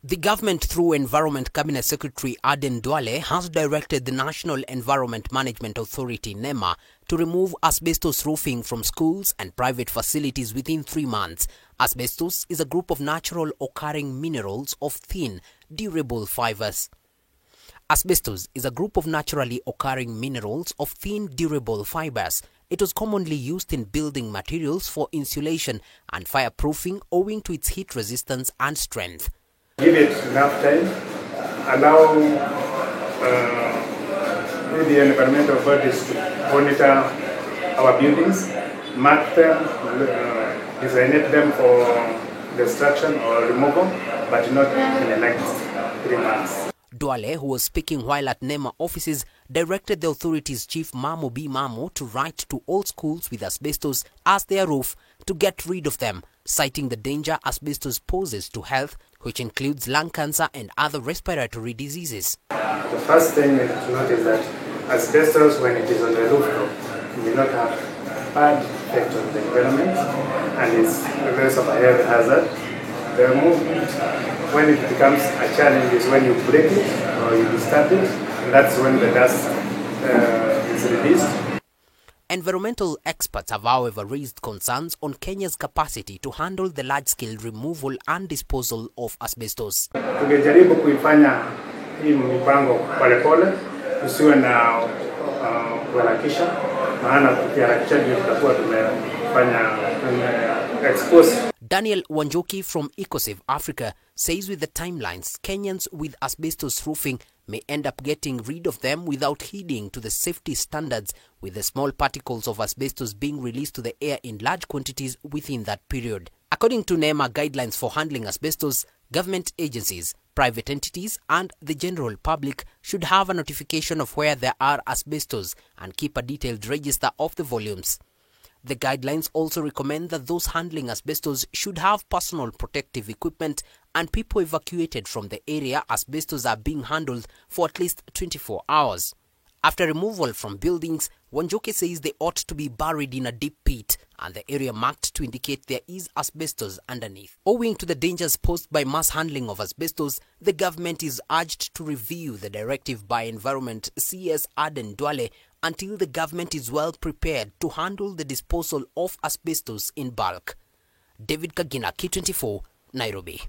The government, through Environment Cabinet Secretary Aden Duale, has directed the National Environment Management Authority (NEMA) to remove asbestos roofing from schools and private facilities within 3 months. Asbestos is a group of natural occurring minerals of thin, durable fibers. Asbestos is a group of naturally occurring minerals of thin, durable fibers. It was commonly used in building materials for insulation and fireproofing owing to its heat resistance and strength. Give it enough time, allow the environmental bodies to monitor our buildings, mark them, designate them for destruction or removal, but not in the next 3 months. Duale, who was speaking while at NEMA offices, directed the authority's chief Mamo B. Mamo to write to all schools with asbestos as their roof to get rid of them, citing the danger asbestos poses to health, which includes lung cancer and other respiratory diseases. The first thing to note is that asbestos, when it is on the rooftop, may not have bad effect on the environment and is less of a health hazard. The movement, when it becomes a challenge, is when you break it or you disturb it, and that's when the dust is released. Environmental experts have, however, raised concerns on Kenya's capacity to handle the large-scale removal and disposal of asbestos. Tungejaribu kuifanya hii mipango polepole, usiwe na kuharakisha, maana tukiharakisha ndio tutakuwa expose. Daniel Wanjoki from Ecosave Africa says with the timelines, Kenyans with asbestos roofing may end up getting rid of them without heeding to the safety standards, with the small particles of asbestos being released to the air in large quantities within that period. According to NEMA guidelines for handling asbestos, government agencies, private entities and the general public should have a notification of where there are asbestos and keep a detailed register of the volumes. The guidelines also recommend that those handling asbestos should have personal protective equipment and people evacuated from the area asbestos are being handled for at least 24 hours. After removal from buildings, Wanjoke says they ought to be buried in a deep pit and the area marked to indicate there is asbestos underneath. Owing to the dangers posed by mass handling of asbestos, the government is urged to review the directive by Environment CS Aden Duale until the government is well prepared to handle the disposal of asbestos in bulk. David Kagina, K24, Nairobi.